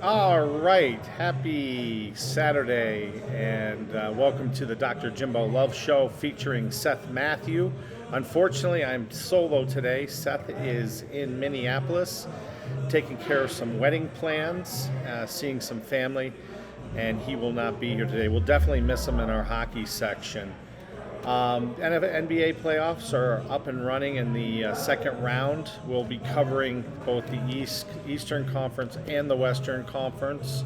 All right, happy Saturday, and welcome to the Dr. Jimbo Love Show featuring Seth Matthew. Unfortunately, I'm solo today. Seth is in Minneapolis taking care of some wedding plans, seeing some family, and he will not be here today. We'll definitely miss him in our hockey section. NBA playoffs are up and running in the second round. We'll be covering both the Eastern Conference and the Western Conference.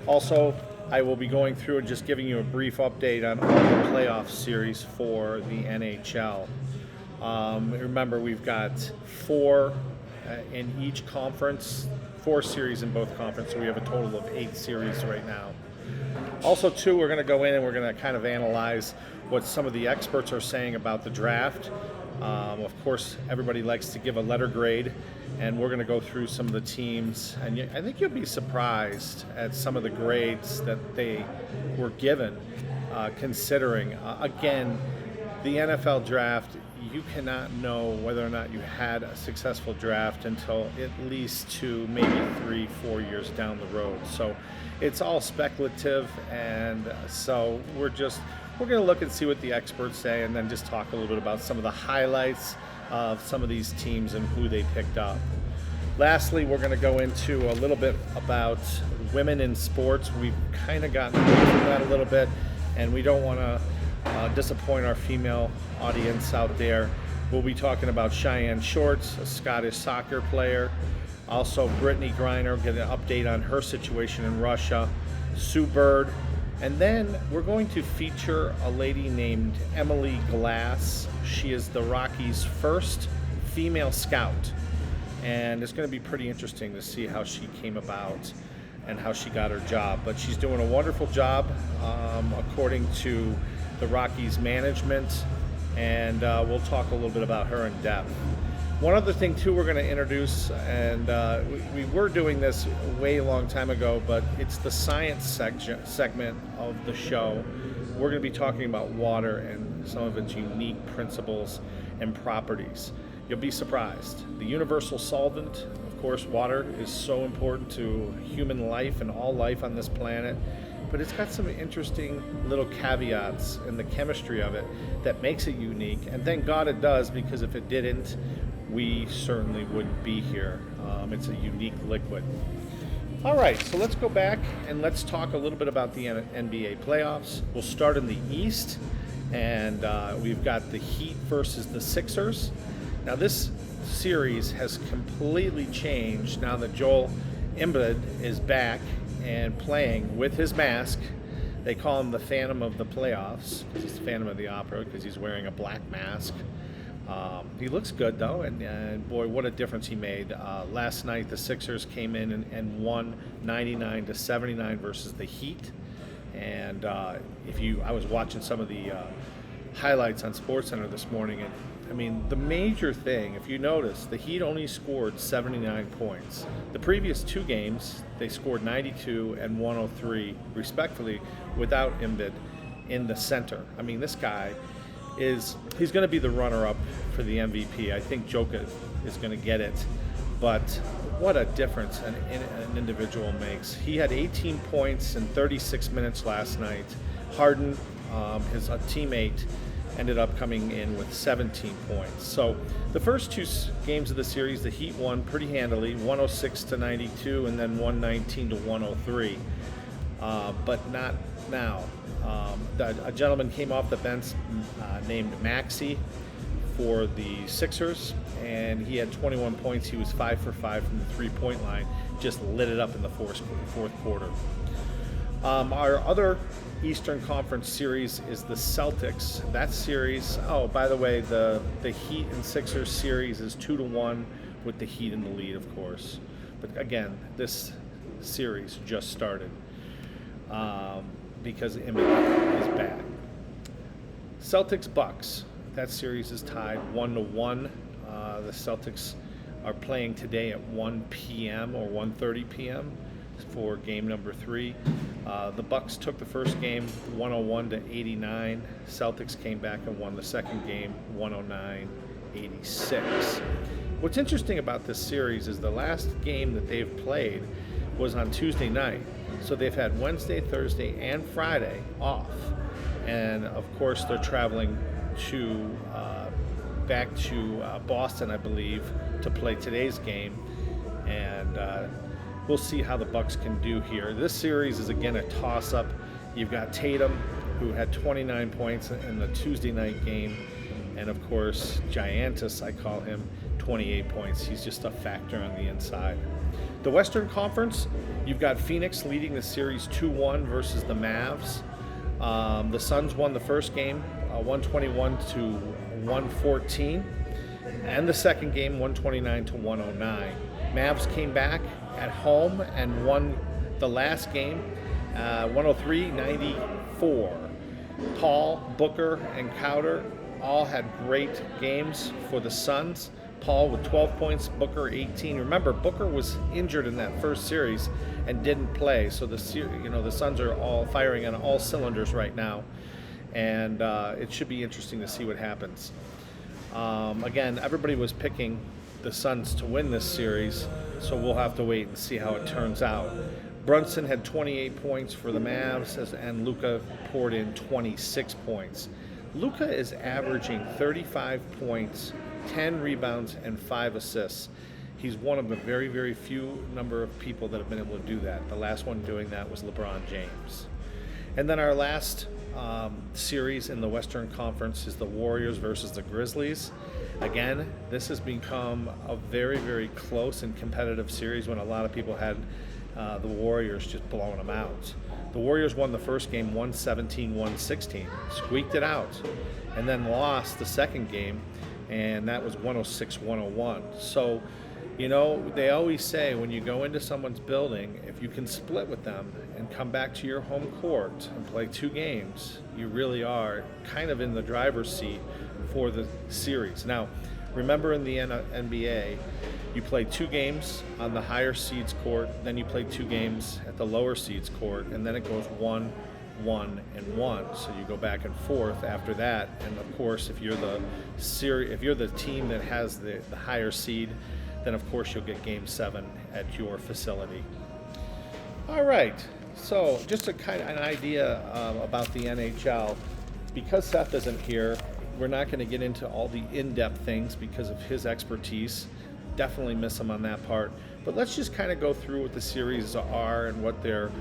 Also, I will be going through and just giving you a brief update on all the playoff series for the NHL. Remember, we've got four in each conference, four series in both conferences, so we have a total of 8 series right now. Also, too, we're going to go in and we're going to kind of analyze what some of the experts are saying about the draft. Of course, everybody likes to give a letter grade, and we're going to go through some of the teams. And I think you'll be surprised at some of the grades that they were given, considering, again, the NFL draft. You cannot know whether or not you had a successful draft until at least 2, maybe 3, 4 years down the road. So it's all speculative, and so we're going to look and see what the experts say, and then just talk a little bit about some of the highlights of some of these teams and who they picked up. Lastly, we're going to go into a little bit about women in sports. We've kind of gotten away from that a little bit, and we don't want to disappoint our female audience out there. We'll be talking about Cheyenne Shorts, a Scottish soccer player. Also, Brittany Griner, get an update on her situation in Russia. Sue Bird. And then we're going to feature a lady named Emily Glass. She is the Rockies' first female scout. And it's going to be pretty interesting to see how she came about and how she got her job. But she's doing a wonderful job, according to the Rockies management. And we'll talk a little bit about her in depth. One other thing, too, we're going to introduce, and we were doing this way a long time ago, but it's the science segment of the show. We're going to be talking about water and some of its unique principles and properties. You'll be surprised. The universal solvent, of course, water is so important to human life and all life on this planet, but it's got some interesting little caveats in the chemistry of it that makes it unique, and thank God it does, because if it didn't, we certainly wouldn't be here. It's a unique liquid. All right, so let's go back and let's talk a little bit about the NBA playoffs. We'll start in the East, and we've got the Heat versus the Sixers. Now, this series has completely changed now that Joel Embiid is back and playing with his mask. They call him the Phantom of the Playoffs, because he's the Phantom of the Opera, because he's wearing a black mask. He looks good, though, and boy, what a difference he made. Last night, the Sixers came in and won 99-79 versus the Heat. And I was watching some of the highlights on SportsCenter this morning, and I mean, the major thing, if you notice, the Heat only scored 79 points. The previous 2 games, they scored 92 and 103, respectively, without Embiid in the center. I mean, this guy he's going to be the runner-up for the MVP. I think Jokic is going to get it, but what a difference an individual makes. He had 18 points in 36 minutes last night. Harden, his teammate, ended up coming in with 17 points. So the first 2 games of the series, the Heat won pretty handily, 106-92 and then 119-103, but not now. A gentleman came off the bench named Maxey for the Sixers, and he had 21 points. He was 5 for 5 from the three-point line, just lit it up in the fourth quarter. Our other Eastern Conference series is the Celtics. That series, oh, by the way, the Heat and Sixers series is 2-1 with the Heat in the lead, of course. But again, this series just started. Because Embiid is back. Celtics-Bucks. That series is tied 1-1. The Celtics are playing today at 1 p.m. or 1:30 p.m. for game number 3. The Bucks took the first game 101-89. Celtics came back and won the second game 109-86. What's interesting about this series is the last game that they've played, was on Tuesday night. So they've had Wednesday, Thursday, and Friday off. And of course, they're traveling to back to Boston, I believe, to play today's game. And we'll see how the Bucks can do here. This series is again a toss-up. You've got Tatum, who had 29 points in the Tuesday night game, and of course Giannis, I call him, 28 points. He's just a factor on the inside. The Western Conference, you've got Phoenix leading the series 2-1 versus the Mavs. The Suns won the first game 121 to 114, and the second game 129 to 109. Mavs came back at home and won the last game 103-94. Paul, Booker, and Crowder all had great games for the Suns. Paul with 12 points, Booker 18. Remember, Booker was injured in that first series and didn't play, so the Suns are all firing on all cylinders right now, and it should be interesting to see what happens. Again, everybody was picking the Suns to win this series, so we'll have to wait and see how it turns out. Brunson had 28 points for the Mavs, and Luka poured in 26 points. Luka is averaging 35 points, 10 rebounds, and 5 assists. He's one of the very, very few number of people that have been able to do that. The last one doing that was LeBron James. And then our last series in the Western Conference is the Warriors versus the Grizzlies. Again, this has become a very, very close and competitive series when a lot of people had the Warriors just blowing them out. The Warriors won the first game 117-116, squeaked it out, and then lost the second game, and that was 106-101. So, they always say when you go into someone's building, if you can split with them and come back to your home court and play 2 games, you really are kind of in the driver's seat for the series. Now, remember in the NBA, you play 2 games on the higher seeds court, then you play 2 games at the lower seeds court, and then it goes 1, 1, and 1. So you go back and forth after that. And of course, if you're the team that has the higher seed, then of course you'll get Game 7 at your facility. All right. So just a kind of an idea about the NHL. Because Seth isn't here, we're not going to get into all the in-depth things because of his expertise. Definitely miss him on that part. But let's just kind of go through what the series are and what they're,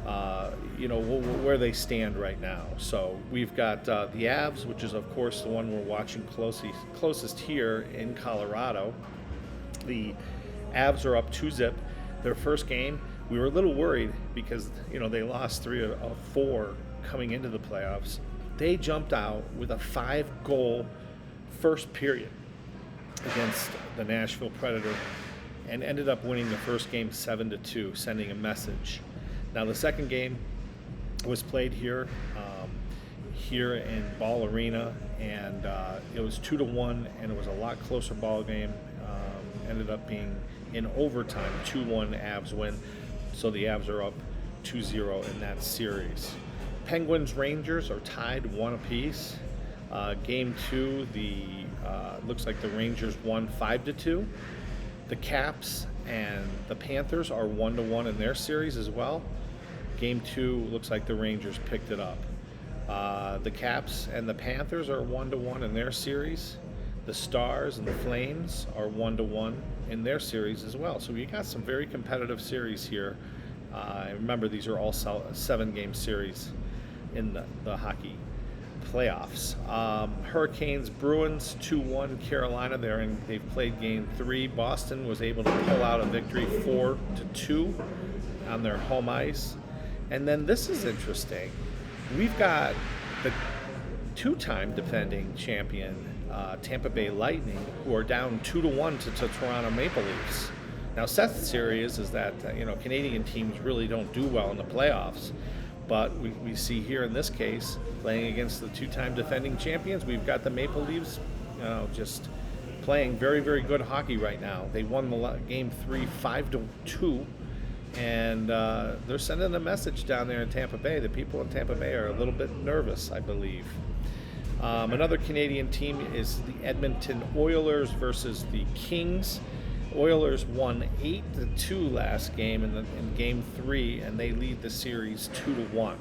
where they stand right now. So we've got the Avs, which is, of course, the one we're watching closest here in Colorado. The Avs are up 2-0. Their first game, we were a little worried because, they lost 3 of 4 coming into the playoffs. They jumped out with a 5-goal first period against the Nashville Predator and ended up winning the first game 7-2, sending a message. Now the second game was played here in Ball Arena, and it was 2-1, and it was a lot closer ball game. Ended up being in overtime, 2-1 Avs win. So the Avs are up 2-0 in that series. Penguins Rangers are tied 1 apiece. Game 2, looks like the Rangers won 5-2. The Caps and the Panthers are 1-1 in their series as well. Game 2 looks like the Rangers picked it up. The Caps and the Panthers are 1-1 in their series. The Stars and the Flames are 1-1 in their series as well. So we got some very competitive series here. Remember, these are all 7-game series in the hockey playoffs. Hurricanes Bruins 2-1 Carolina. They've played game 3. Boston was able to pull out a victory 4-2 on their home ice. And then this is interesting. We've got the 2-time defending champion Tampa Bay Lightning, who are down 2-1 to Toronto Maple Leafs. Now, Seth's theory is that Canadian teams really don't do well in the playoffs, but we see here in this case, playing against the 2-time defending champions, we've got the Maple Leafs, just playing very, very good hockey right now. They won the game 3 5-2, and they're sending a message down there in Tampa Bay. The people in Tampa Bay are a little bit nervous, I believe. Another Canadian team is the Edmonton Oilers versus the Kings. Oilers won 8-2 last game in Game 3, and they lead the series 2-1.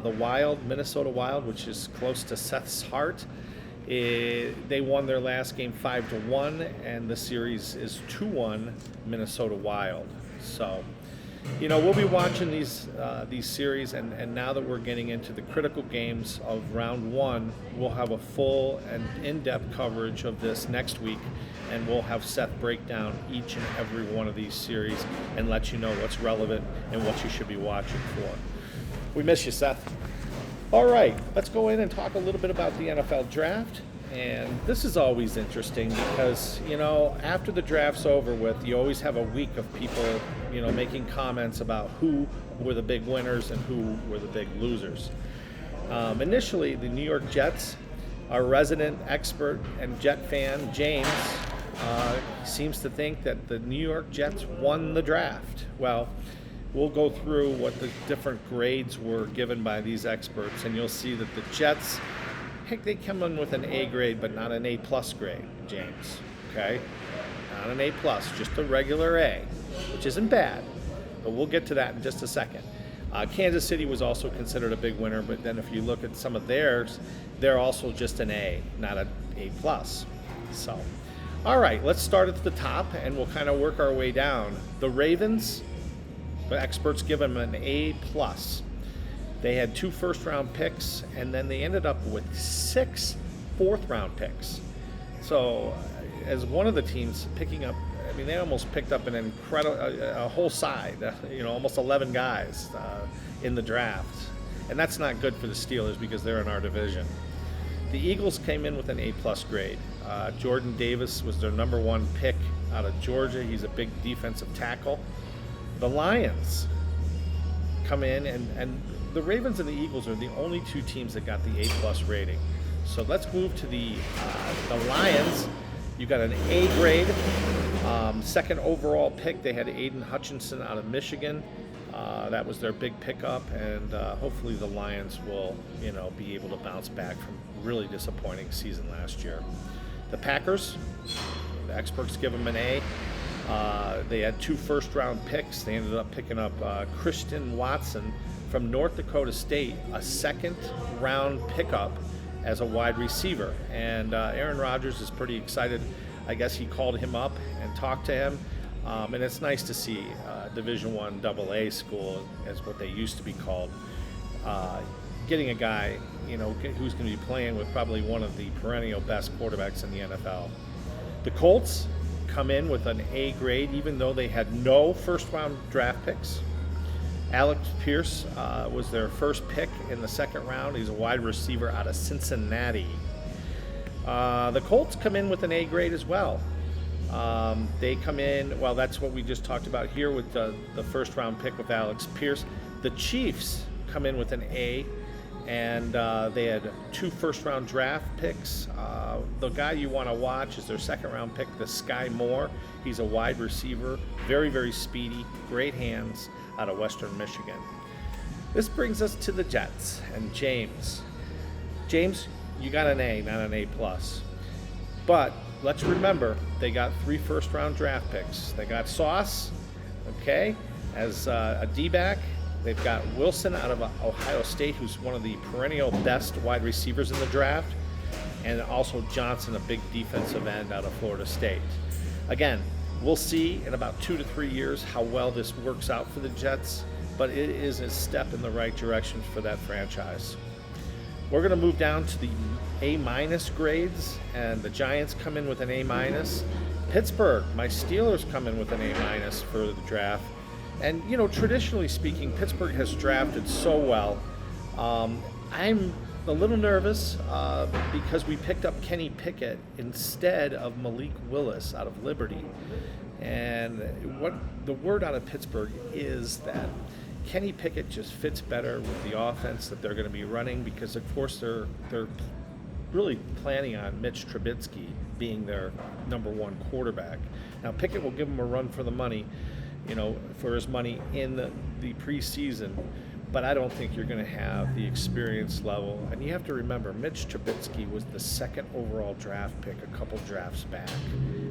The Wild, Minnesota Wild, which is close to Seth's heart, they won their last game 5-1, and the series is 2-1 Minnesota Wild. So, we'll be watching these series, and now that we're getting into the critical games of round 1, we'll have a full and in-depth coverage of this next week, and we'll have Seth break down each and every one of these series and let you know what's relevant and what you should be watching for. We miss you, Seth. All right, let's go in and talk a little bit about the NFL draft. And this is always interesting because, after the draft's over with, you always have a week of people, making comments about who were the big winners and who were the big losers. Initially, the New York Jets, our resident expert and Jet fan, James, seems to think that the New York Jets won the draft. Well, we'll go through what the different grades were given by these experts, and you'll see that the Jets, heck, they come in with an A grade, but not an A plus grade, James. Okay? Not an A plus, just a regular A, which isn't bad, but we'll get to that in just a second. Kansas City was also considered a big winner, but then if you look at some of theirs, they're also just an A, not an A plus. So, all right, let's start at the top, and we'll kind of work our way down. The Ravens, the experts give them an A plus. They had 2 first-round picks, and then they ended up with 6 fourth-round picks. So, as one of the teams picking up, they almost picked up an incredible, a whole side, almost 11 guys in the draft. And that's not good for the Steelers because they're in our division. The Eagles came in with an A-plus grade. Jordan Davis was their number 1 pick out of Georgia. He's a big defensive tackle. The Lions come in, and the Ravens and the Eagles are the only 2 teams that got the A-plus rating. So let's move to the Lions. You got an A grade. Second overall pick, they had Aiden Hutchinson out of Michigan. That was their big pickup, and hopefully the Lions will, be able to bounce back from a really disappointing season last year. The Packers, the experts give them an A. They had 2 first-round picks. They ended up picking up Christian Watson from North Dakota State, a second-round pickup as a wide receiver. And Aaron Rodgers is pretty excited. I guess he called him up and talked to him. And it's nice to see Division I AA school, as what they used to be called, getting a guy, who's going to be playing with probably one of the perennial best quarterbacks in the NFL. The Colts come in with an A grade, even though they had no first-round draft picks. Alex Pierce was their first pick in the second round. He's a wide receiver out of Cincinnati. The Colts come in with an A grade as well. They come in, well, that's what we just talked about here with the first-round pick with Alex Pierce. The Chiefs come in with an A, and they had 2 first-round draft picks. The guy you want to watch is their second-round pick, the Sky Moore. He's a wide receiver, very, very speedy, great hands, out of Western Michigan. This brings us to the Jets and James. James, you got an A, not an A plus. But let's remember, they got 3 first-round draft picks. They got Sauce, okay, as a D-back. They've got Wilson out of Ohio State, who's one of the perennial best wide receivers in the draft, and also Johnson, a big defensive end out of Florida State. Again, we'll see in about 2 to 3 years how well this works out for the Jets, but it is a step in the right direction for that franchise. We're going to move down to the A- grades, and the Giants come in with an A-. Pittsburgh, my Steelers, come in with an A- for the draft. And, traditionally speaking, Pittsburgh has drafted so well. I'm a little nervous because we picked up Kenny Pickett instead of Malik Willis out of Liberty. And what the word out of Pittsburgh is that Kenny Pickett just fits better with the offense that they're going to be running because, of course, they're really planning on Mitch Trubisky being their number 1 quarterback. Now, Pickett will give him a run for the money, for his money in the preseason. but I don't think you're going to have the experience level. And you have to remember, Mitch Trubisky was the second overall draft pick a couple drafts back.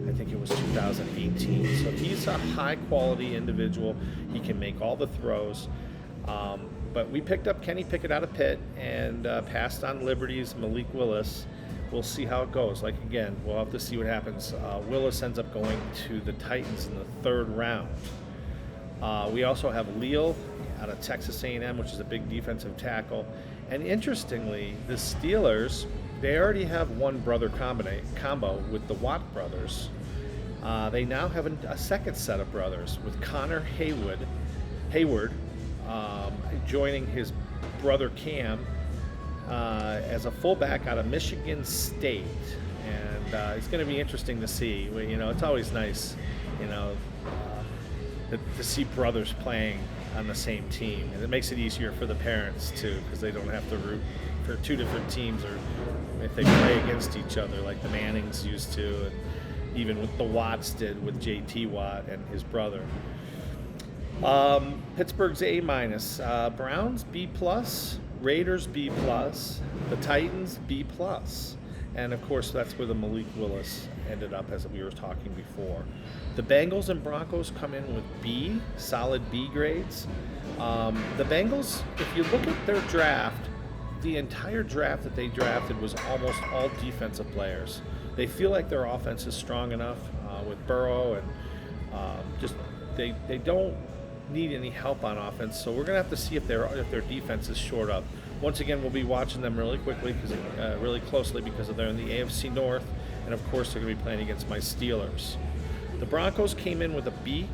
I think it was 2018. So he's a high-quality individual. He can make all the throws. But we picked up Kenny Pickett out of Pitt and passed on Liberty's Malik Willis. We'll see how it goes. Like, again, we'll have to see what happens. Willis ends up going to the Titans in the 3rd round. We also have Leal out of Texas A&M, which is a big defensive tackle. And interestingly, the Steelers, they already have one brother combo with the Watt brothers. They now have a second set of brothers with Connor Hayward joining his brother Cam as a fullback out of Michigan State. And it's going to be interesting to see. You know, it's always nice, you know, to see brothers playing on the same team, and it makes it easier for the parents too, because they don't have to root for 2 different teams, or if they play against each other like the Mannings used to, and even with the Watts did with J.T. Watt and his brother. Pittsburgh's A-, Browns B+, Raiders B+, the Titans B+, and of course that's where the Malik Willis ended up, as we were talking before. The Bengals and Broncos come in with B, solid B grades. The Bengals, if you look at their draft, the entire draft that they drafted was almost all defensive players. They feel like their offense is strong enough with Burrow, and just they don't need any help on offense. So we're gonna have to see if their defense is shored up. Once again, we'll be watching them really closely because they're in the AFC North, and of course they're gonna be playing against my Steelers. The Broncos came in with a B,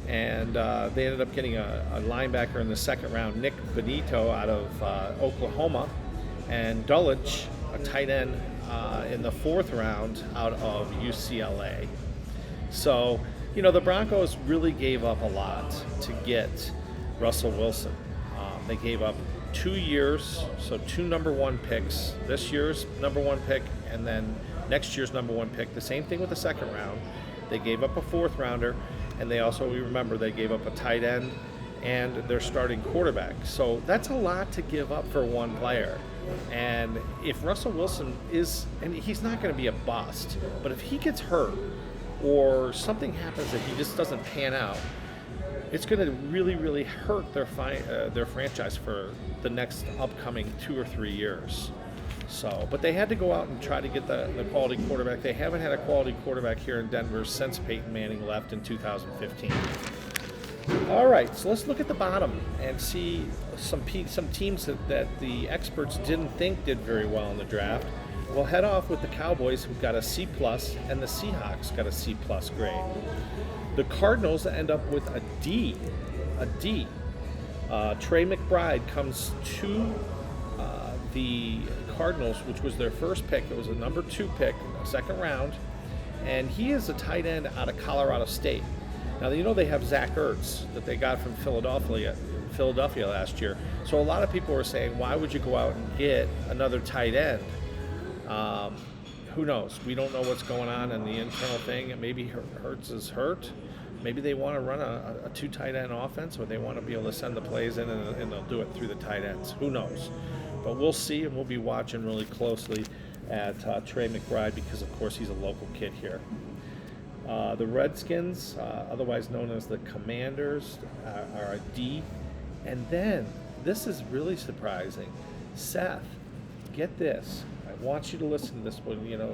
and they ended up getting a linebacker in the 2nd round, Nick Benito out of Oklahoma, and Dulwich, a tight end, in the 4th round out of UCLA. So, you know, the Broncos really gave up a lot to get Russell Wilson. They gave up 2 years, so 2 number 1 picks. This year's number 1 pick, and then next year's number 1 pick. The same thing with the 2nd round. They gave up a 4th rounder, and they remember they gave up a tight end and their starting quarterback. So that's a lot to give up for one player. And if Russell Wilson and he's not going to be a bust, but if he gets hurt or something happens that he just doesn't pan out, it's going to really hurt their franchise for the next upcoming 2 or 3 years. So, but they had to go out and try to get the quality quarterback. They haven't had a quality quarterback here in Denver since Peyton Manning left in 2015. All right, so let's look at the bottom and see some teams that the experts didn't think did very well in the draft. We'll head off with the Cowboys, who got a C+, and the Seahawks got a C+ grade. The Cardinals end up with a D. Trey McBride comes to the Cardinals, which was their first pick. It was a number 2 pick, 2nd round, and he is a tight end out of Colorado State. Now, you know they have Zach Ertz that they got from Philadelphia last year. So a lot of people were saying, why would you go out and get another tight end? Who knows? We don't know what's going on in the internal thing. Maybe Ertz is hurt. Maybe they want to run a 2 tight end offense, or they want to be able to send the plays in and they'll do it through the tight ends. Who knows? But we'll see, and we'll be watching really closely at Trey McBride because, of course, he's a local kid here. The Redskins, otherwise known as the Commanders, are a D. And then, this is really surprising. Seth, get this. I want you to listen to this one. You know,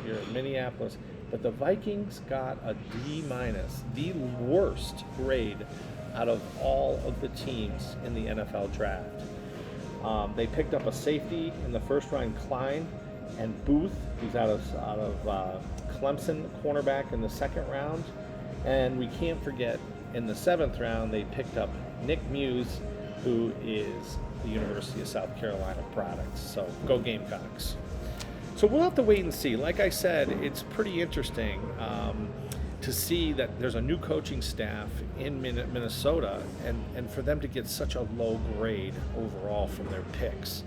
you're in Minneapolis. But the Vikings got a D-, the worst grade out of all of the teams in the NFL draft. They picked up a safety in the 1st round, Klein, and Booth, who's out of Clemson, cornerback in the 2nd round. And we can't forget, in the 7th round, they picked up Nick Muse, who is the University of South Carolina product. So go Gamecocks. So we'll have to wait and see. Like I said, it's pretty interesting to see that there's a new coaching staff in Minnesota, and for them to get such a low grade overall from their picks.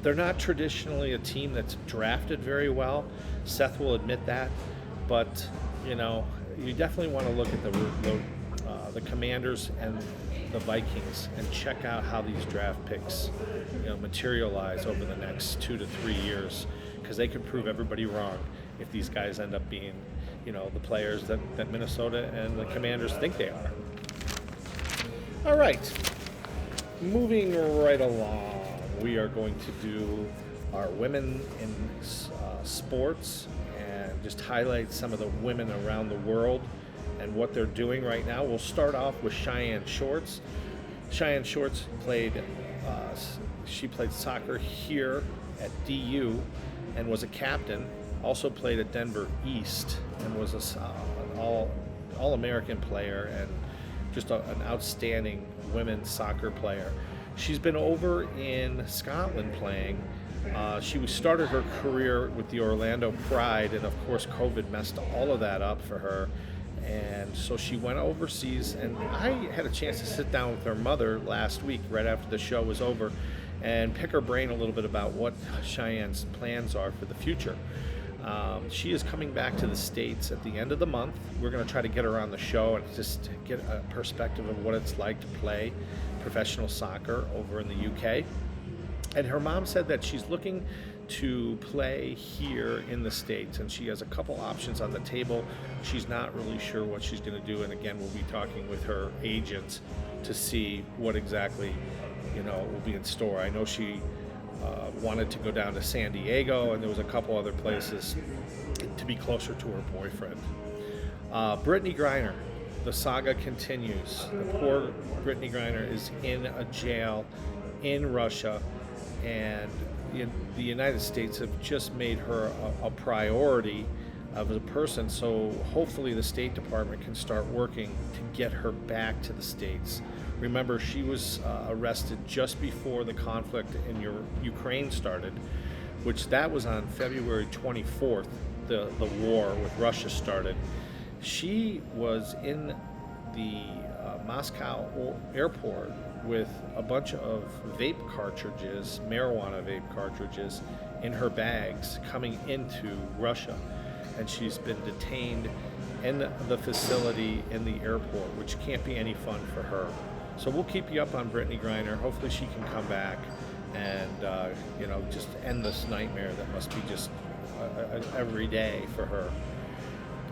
They're not traditionally a team that's drafted very well. Seth will admit that, but you know, you definitely want to look at the Commanders, and the Vikings and check out how these draft picks, materialize over the next 2 to 3 years, because they could prove everybody wrong if these guys end up being, the players that Minnesota and the Commanders think they are. All right, moving right along, we are going to do our women in sports and just highlight some of the women around the world and what they're doing right now. We'll start off with Cheyenne Shorts. Cheyenne Shorts played soccer here at DU and was a captain. Also played at Denver East and was an all-American player and just an outstanding women's soccer player. She's been over in Scotland playing. She started her career with the Orlando Pride, and of course COVID messed all of that up for her. And so she went overseas, and I had a chance to sit down with her mother last week right after the show was over and pick her brain a little bit about what Cheyenne's plans are for the future. She is coming back to the States at the end of the month. We're going to try to get her on the show and just get a perspective of what it's like to play professional soccer over in the UK. And her mom said that she's looking to play here in the States, and she has a couple options on the table. She's not really sure what she's going to do, and again, we'll be talking with her agent to see what exactly will be in store. I know she wanted to go down to San Diego, and there was a couple other places to be closer to her boyfriend. Brittany Griner, the saga continues. The poor Brittany Griner is in a jail in Russia, and the United States have just made her a priority of a person, so hopefully the State Department can start working to get her back to the States. Remember, she was arrested just before the conflict in Ukraine started, which that was on February 24th, the war with Russia started. She was in the Moscow airport with a bunch of marijuana vape cartridges in her bags coming into Russia. And she's been detained in the facility in the airport, which can't be any fun for her. So we'll keep you up on Brittany Griner. Hopefully she can come back and, just end this nightmare that must be just every day for her.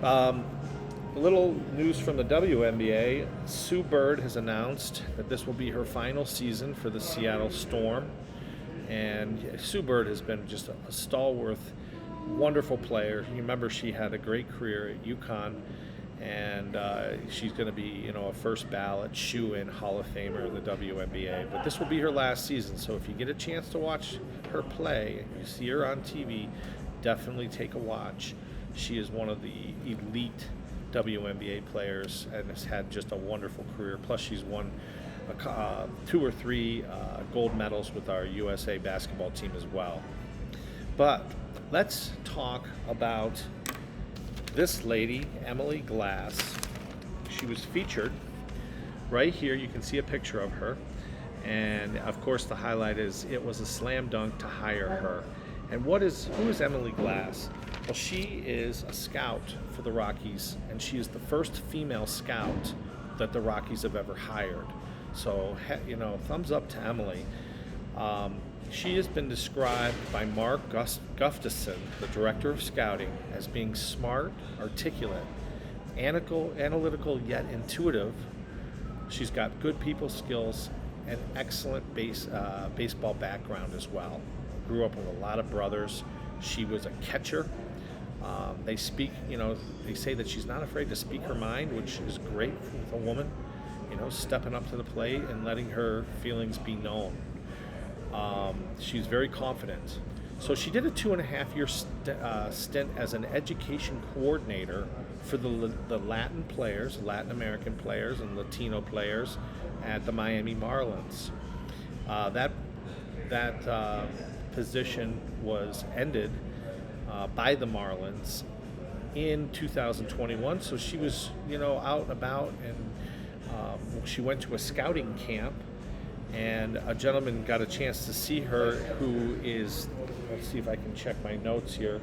A little news from the WNBA. Sue Bird has announced that this will be her final season for the Seattle Storm. And Sue Bird has been just a stalwart, wonderful player. You remember she had a great career at UConn, and she's going to be, a first ballot shoe-in Hall of Famer in the WNBA. But this will be her last season, so if you get a chance to watch her play, you see her on TV, definitely take a watch. She is one of the elite WNBA players and has had just a wonderful career. Plus, she's won 2 or 3 gold medals with our USA basketball team as well. But let's talk about this lady, Emily Glass. She was featured right here. You can see a picture of her. And of course, the highlight is it was a slam dunk to hire her. And who is Emily Glass? Well, she is a scout for the Rockies, and she is the first female scout that the Rockies have ever hired. So, thumbs up to Emily. She has been described by Mark Gustafson, the director of scouting, as being smart, articulate, analytical yet intuitive. She's got good people skills and excellent baseball background as well. Grew up with a lot of brothers. She was a catcher. They say that she's not afraid to speak her mind, which is great with a woman, stepping up to the plate and letting her feelings be known. She's very confident. So she did a 2.5-year stint as an education coordinator for the Latin American players and Latino players at the Miami Marlins. That position was ended by the Marlins in 2021. So she was, out and about, and she went to a scouting camp, and a gentleman got a chance to see her who is, let's see if I can check my notes here,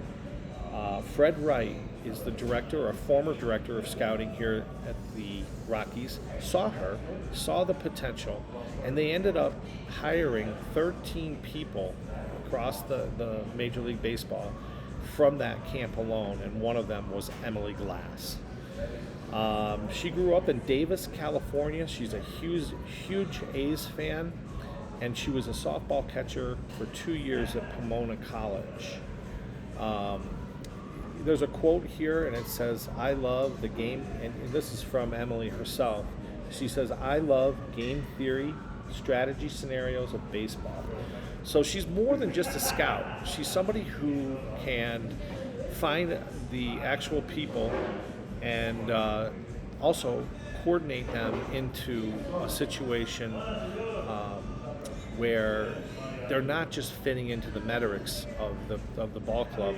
Fred Wright is the director, or a former director of scouting here at the Rockies, saw her, saw the potential, and they ended up hiring 13 people across the Major League Baseball from that camp alone, and one of them was Emily Glass. She grew up in Davis, California. She's a huge A's fan, and she was a softball catcher for 2 years at Pomona College. There's a quote here, and it says, "I love the game," and this is from Emily herself. She says, "I love game theory, strategy scenarios of baseball." So she's more than just a scout. She's somebody who can find the actual people and also coordinate them into a situation where they're not just fitting into the metrics of the ball club.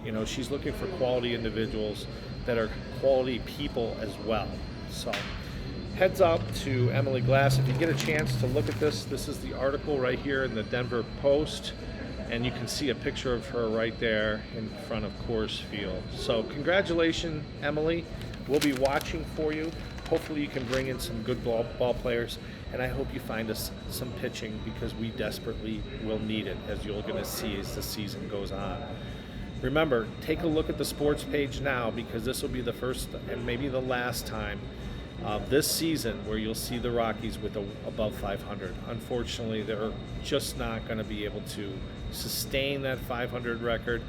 You know, she's looking for quality individuals that are quality people as well. So heads up to Emily Glass. If you get a chance to look at this is the article right here in the Denver Post, and you can see a picture of her right there in front of Coors Field. So congratulations, Emily. We'll be watching for you. Hopefully you can bring in some good ball players, and I hope you find us some pitching, because we desperately will need it, as you're going to see as the season goes on. Remember, take a look at the sports page now, because this will be the first and maybe the last time this season where you'll see the Rockies with above 500. Unfortunately, they're just not going to be able to sustain that 500 record.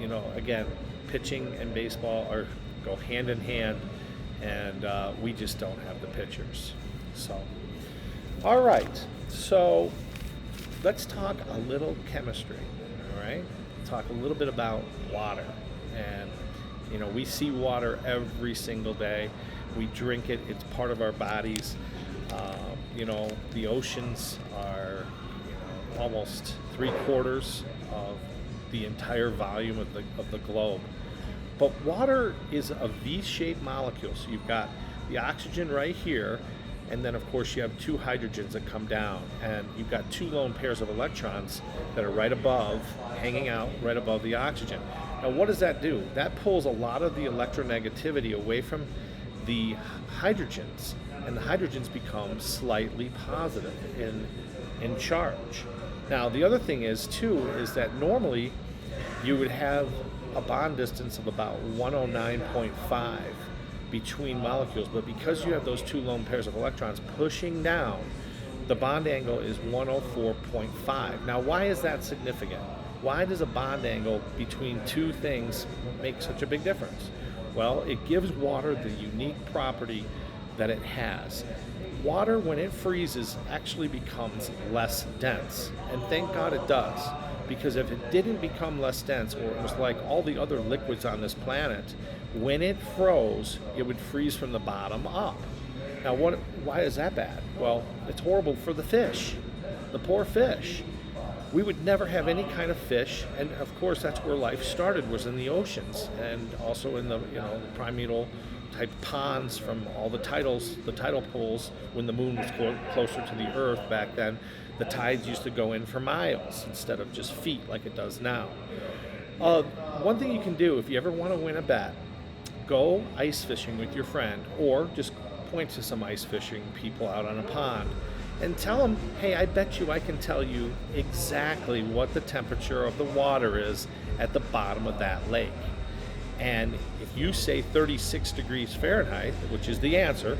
You know, again, pitching and baseball go hand in hand, and we just don't have the pitchers. So, all right. So let's talk a little chemistry. All right. Talk a little bit about water. And you know, we see water every single day. We drink it. It's part of our bodies. You know, the oceans are almost 3/4 of the entire volume of the globe. But water is a V-shaped molecule. So you've got the oxygen right here, and then of course you have two hydrogens that come down, and you've got two lone pairs of electrons that are right above, hanging out right above the oxygen. Now what does that do? That pulls a lot of the electronegativity away from the hydrogens, and the hydrogens become slightly positive in charge. Now the other thing is that normally you would have a bond distance of about 109.5 between molecules, but because you have those two lone pairs of electrons pushing down, the bond angle is 104.5. Now why is that significant? Why does a bond angle between two things make such a big difference? Well, it gives water the unique property that it has. Water, when it freezes, actually becomes less dense, and thank God it does, because if it didn't become less dense, or it was like all the other liquids on this planet, when it froze, it would freeze from the bottom up. Now, why is that bad? Well, it's horrible for the fish, the poor fish. We would never have any kind of fish, and of course that's where life started, was in the oceans, and also in the the primeval type ponds from all the tidal pools. When the moon was closer to the earth back then, the tides used to go in for miles instead of just feet like it does now. One thing you can do if you ever want to win a bet, go ice fishing with your friend, or just point to some ice fishing people out on a pond and tell them, hey, I bet you I can tell you exactly what the temperature of the water is at the bottom of that lake. And if you say 36 degrees Fahrenheit, which is the answer,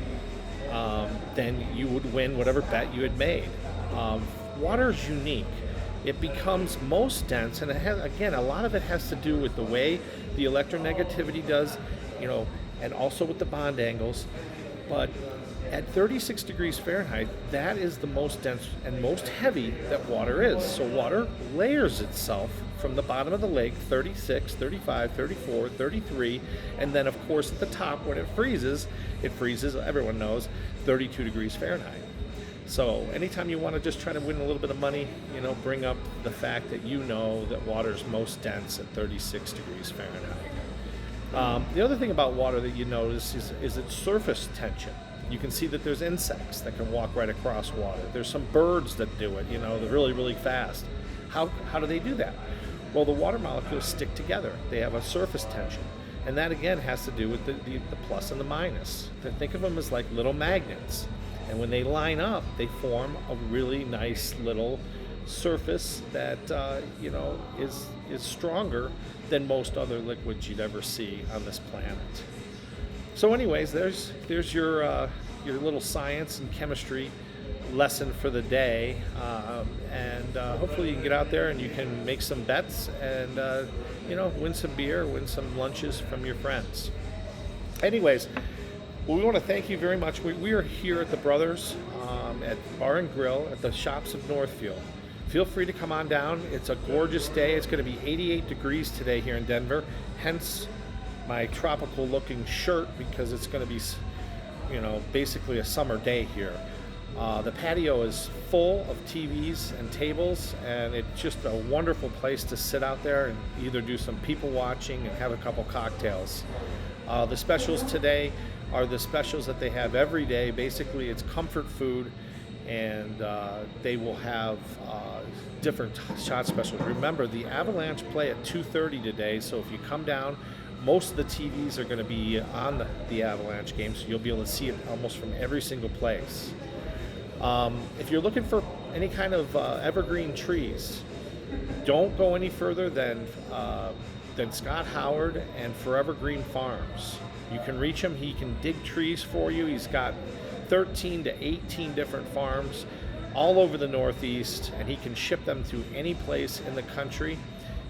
then you would win whatever bet you had made. Water is unique. It becomes most dense, and it has, again, a lot of it has to do with the way the electronegativity does, and also with the bond angles. But at 36 degrees Fahrenheit, that is the most dense and most heavy that water is. So water layers itself from the bottom of the lake, 36, 35, 34, 33, and then of course at the top when it freezes, everyone knows, 32 degrees Fahrenheit. So anytime you want to just try to win a little bit of money, bring up the fact that that water is most dense at 36 degrees Fahrenheit. The other thing about water that you notice is its surface tension. You can see that there's insects that can walk right across water. There's some birds that do it, they're really, really fast. How do they do that? Well, the water molecules stick together. They have a surface tension. And that, again, has to do with the plus and the minus. Think of them as like little magnets. And when they line up, they form a really nice little surface that, is stronger than most other liquids you'd ever see on this planet. So anyways, there's your little science and chemistry lesson for the day, and hopefully you can get out there and you can make some bets and win some beer, win some lunches from your friends. Anyways, well, we want to thank you very much. We are here at the Brothers at Bar and Grill at the Shops of Northfield. Feel free to come on down. It's a gorgeous day. It's going to be 88 degrees today here in Denver, hence my tropical looking shirt, because it's going to be basically a summer day here. The patio is full of TVs and tables, and it's just a wonderful place to sit out there and either do some people watching and have a couple cocktails. The specials today are the specials that they have every day. Basically, it's comfort food, and they will have different shot specials. Remember, the Avalanche play at 2:30 today, so if you come down, most of the TVs are going to be on the Avalanche game, so you'll be able to see it almost from every single place. If you're looking for any kind of evergreen trees, don't go any further than Scott Howard and Forever Green Farms. You can reach him. He can dig trees for you. He's got 13 to 18 different farms all over the Northeast, and he can ship them to any place in the country.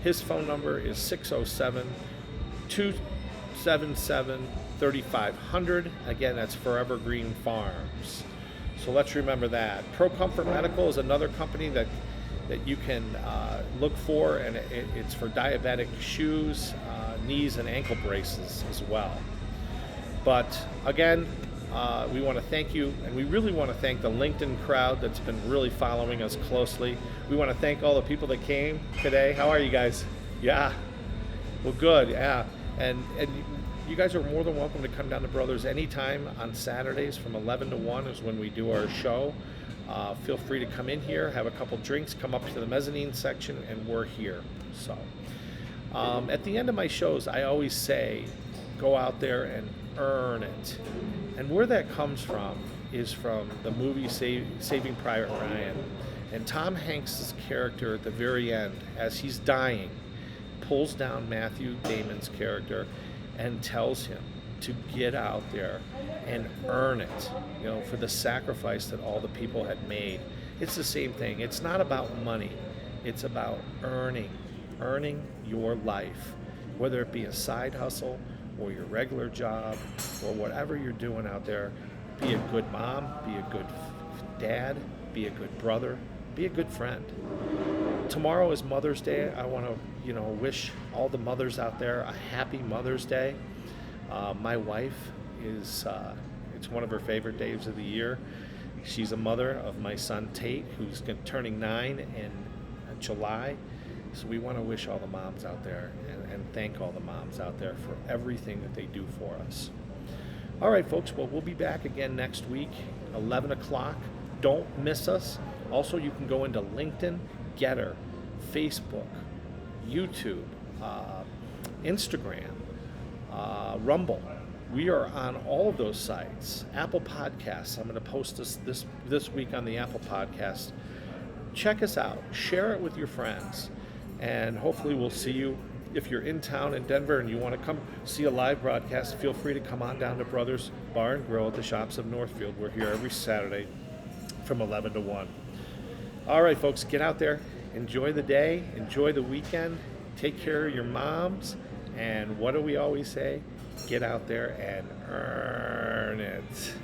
His phone number is 607-277-3500. Again, that's Forever Green Farms. So let's remember that. Pro Comfort Medical is another company that you can look for, and it's for diabetic shoes, knees, and ankle braces as well. But again, we want to thank you, and we really want to thank the LinkedIn crowd that's been really following us closely. We want to thank all the people that came today. How are you guys? Yeah. Well, good. Yeah. And you guys are more than welcome to come down to Brothers anytime on Saturdays from 11 to 1 is when we do our show. Feel free to come in here, have a couple drinks, come up to the mezzanine section, and we're here. So at the end of my shows, I always say, go out there and earn it. And where that comes from is from the movie Saving Private Ryan. And Tom Hanks' character at the very end, as he's dying, pulls down Matthew Damon's character and tells him to get out there and earn it, for the sacrifice that all the people had made. It's the same thing. It's not about money. It's about earning your life, whether it be a side hustle or your regular job or whatever you're doing out there. Be a good mom, be a good dad, be a good brother, be a good friend. Tomorrow is Mother's Day. I want to, wish all the mothers out there a happy Mother's Day. My wife is, it's one of her favorite days of the year. She's a mother of my son Tate, who's turning 9 in July. So we want to wish all the moms out there and thank all the moms out there for everything that they do for us. All right, folks. Well, we'll be back again next week, 11 o'clock. Don't miss us. Also, you can go into LinkedIn, Getter, Facebook, YouTube, Instagram, Rumble. We are on all of those sites. Apple Podcasts. I'm going to post this week on the Apple Podcast. Check us out. Share it with your friends. And hopefully we'll see you. If you're in town in Denver and you want to come see a live broadcast, feel free to come on down to Brothers Bar and Grill at the Shops of Northfield. We're here every Saturday from 11 to 1. All right, folks, get out there. Enjoy the day. Enjoy the weekend. Take care of your moms. And what do we always say? Get out there and earn it.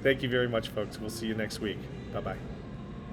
Thank you very much, folks. We'll see you next week. Bye-bye.